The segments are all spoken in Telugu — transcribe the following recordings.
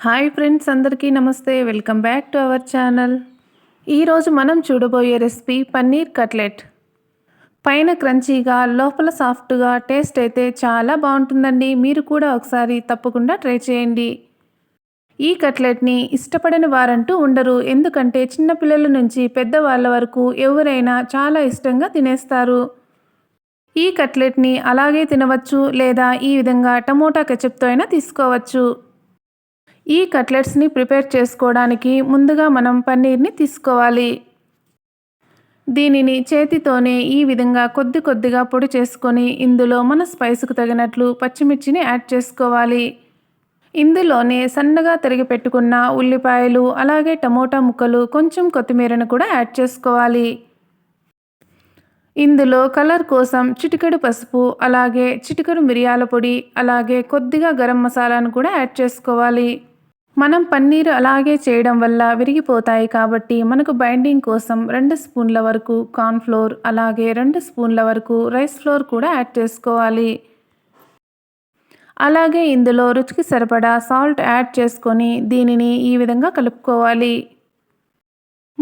హాయ్ ఫ్రెండ్స్, అందరికీ నమస్తే. Welcome back to our channel. ఈరోజు మనం చూడబోయే రెసిపీ పన్నీర్ కట్లెట్. పైన క్రంచీగా, లోపల సాఫ్ట్గా, టేస్ట్ అయితే చాలా బాగుంటుందండి. మీరు కూడా ఒకసారి తప్పకుండా ట్రై చేయండి. ఈ కట్లెట్ని ఇష్టపడని వారంటూ ఉండరు. ఎందుకంటే చిన్నపిల్లల నుంచి పెద్దవాళ్ళ వరకు ఎవరైనా చాలా ఇష్టంగా తినేస్తారు. ఈ కట్లెట్ని అలాగే తినవచ్చు, లేదా ఈ విధంగా టమోటా కెచప్తో అయినా తీసుకోవచ్చు. ఈ కట్లెట్స్ని ప్రిపేర్ చేసుకోవడానికి ముందుగా మనం పన్నీర్ని తీసుకోవాలి. దీనిని చేతితోనే ఈ విధంగా కొద్ది కొద్దిగా పొడి చేసుకొని ఇందులో మన స్పైస్కు తగినట్లు పచ్చిమిర్చిని యాడ్ చేసుకోవాలి. ఇందులోనే సన్నగా తరిగి పెట్టుకున్న ఉల్లిపాయలు, అలాగే టమోటా ముక్కలు, కొంచెం కొత్తిమీరను కూడా యాడ్ చేసుకోవాలి. ఇందులో కలర్ కోసం చిటికెడు పసుపు, అలాగే చిటికెడు మిరియాల పొడి, అలాగే కొద్దిగా గరం మసాలాను కూడా యాడ్ చేసుకోవాలి. మనం పన్నీరు అలాగే చేయడం వల్ల విరిగిపోతాయి కాబట్టి మనకు బైండింగ్ కోసం 2 స్పూన్ల వరకు కార్న్ఫ్లోర్, అలాగే 2 స్పూన్ల వరకు రైస్ ఫ్లోర్ కూడా యాడ్ చేసుకోవాలి. అలాగే ఇందులో రుచికి సరిపడా సాల్ట్ యాడ్ చేసుకొని దీనిని ఈ విధంగా కలుపుకోవాలి.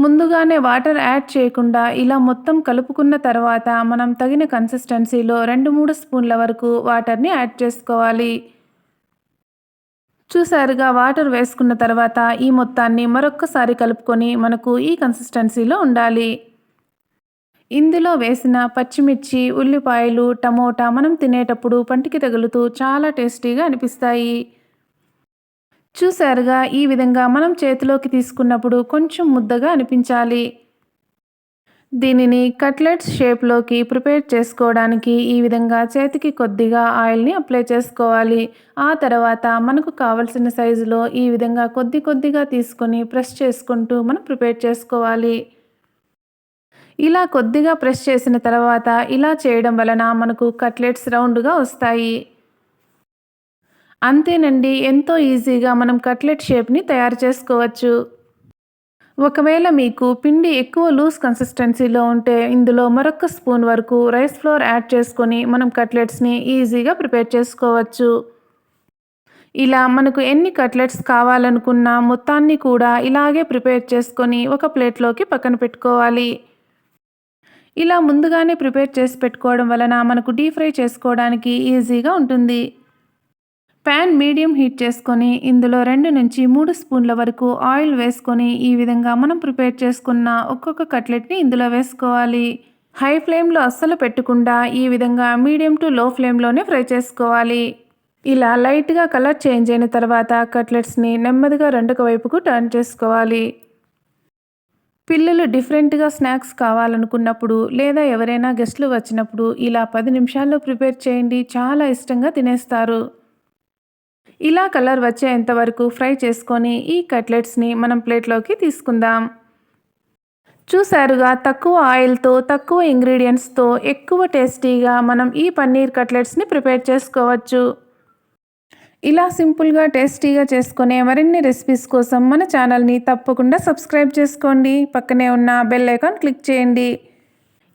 ముందుగానే వాటర్ యాడ్ చేయకుండా ఇలా మొత్తం కలుపుకున్న తర్వాత మనం తగిన కన్సిస్టెన్సీలో 2-3 స్పూన్ల వరకు వాటర్ని యాడ్ చేసుకోవాలి. చూసారుగా, వాటర్ వేసుకున్న తర్వాత ఈ మొత్తాన్ని మరొక్కసారి కలుపుకొని మనకు ఈ కన్సిస్టెన్సీలో ఉండాలి. ఇందులో వేసిన పచ్చిమిర్చి, ఉల్లిపాయలు, టమోటా మనం తినేటప్పుడు పంటికి తగులుతూ చాలా టేస్టీగా అనిపిస్తాయి. చూసారుగా, ఈ విధంగా మనం చేతిలోకి తీసుకున్నప్పుడు కొంచెం ముద్దగా అనిపించాలి. దీనిని కట్లెట్స్ షేప్లోకి ప్రిపేర్ చేసుకోవడానికి ఈ విధంగా చేతికి కొద్దిగా ఆయిల్ని అప్లై చేసుకోవాలి. ఆ తర్వాత మనకు కావలసిన సైజులో ఈ విధంగా కొద్ది కొద్దిగా తీసుకొని ప్రెస్ చేసుకుంటూ మనం ప్రిపేర్ చేసుకోవాలి. ఇలా కొద్దిగా ప్రెస్ చేసిన తర్వాత ఇలా చేయడం వలన మనకు కట్లెట్స్ రౌండ్గా వస్తాయి. అంతేనండి, ఎంతో ఈజీగా మనం కట్లెట్ షేప్ని తయారు చేసుకోవచ్చు. ఒకవేళ మీకు పిండి ఎక్కువ లూజ్ కన్సిస్టెన్సీలో ఉంటే ఇందులో మరొక స్పూన్ వరకు రైస్ ఫ్లోర్ యాడ్ చేసుకొని మనం కట్లెట్స్ని ఈజీగా ప్రిపేర్ చేసుకోవచ్చు. ఇలా మనకు ఎన్ని కట్లెట్స్ కావాలనుకున్నా మొత్తాన్ని కూడా ఇలాగే ప్రిపేర్ చేసుకొని ఒక ప్లేట్లోకి పక్కన పెట్టుకోవాలి. ఇలా ముందుగానే ప్రిపేర్ చేసి పెట్టుకోవడం వలన మనకు డీప్ ఫ్రై చేసుకోవడానికి ఈజీగా ఉంటుంది. ప్యాన్ మీడియం హీట్ చేసుకొని ఇందులో 2-3 స్పూన్ల వరకు ఆయిల్ వేసుకొని ఈ విధంగా మనం ప్రిపేర్ చేసుకున్న ఒక్కొక్క కట్లెట్ని ఇందులో వేసుకోవాలి. హై ఫ్లేమ్లో అస్సలు పెట్టకుండా ఈ విధంగా మీడియం టు లో ఫ్లేమ్లోనే ఫ్రై చేసుకోవాలి. ఇలా లైట్గా కలర్ చేంజ్ అయిన తర్వాత కట్లెట్స్ని నెమ్మదిగా రెండొక వైపుకు టర్న్ చేసుకోవాలి. పిల్లలు డిఫరెంట్గా స్నాక్స్ కావాలనుకున్నప్పుడు, లేదా ఎవరైనా గెస్ట్లు వచ్చినప్పుడు ఇలా 10 నిమిషాల్లో ప్రిపేర్ చేయండి, చాలా ఇష్టంగా తినేస్తారు. ఇలా కలర్ వచ్చేంత వరకు ఫ్రై చేసుకొని ఈ కట్లెట్స్ని మనం ప్లేట్లోకి తీసుకుందాం. చూసారుగా, తక్కువ ఆయిల్తో, తక్కువ ఇంగ్రీడియంట్స్తో ఎక్కువ టేస్టీగా మనం ఈ పన్నీర్ కట్లెట్స్ని ప్రిపేర్ చేసుకోవచ్చు. ఇలా సింపుల్గా టేస్టీగా చేసుకునే మరిన్ని రెసిపీస్ కోసం మన ఛానల్ని తప్పకుండా సబ్స్క్రైబ్ చేసుకోండి. పక్కనే ఉన్న బెల్ ఐకాన్ క్లిక్ చేయండి.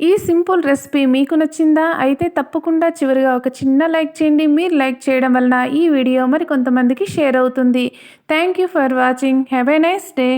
ఈ సింపుల్ రెసిపీ మీకు నచ్చిందా? అయితే తప్పకుండా చివరిగా ఒక చిన్న లైక్ చేయండి. మీరు లైక్ చేయడం వలన ఈ వీడియో మరి కొంతమందికి షేర్ అవుతుంది. Thank you for watching. Have a nice day.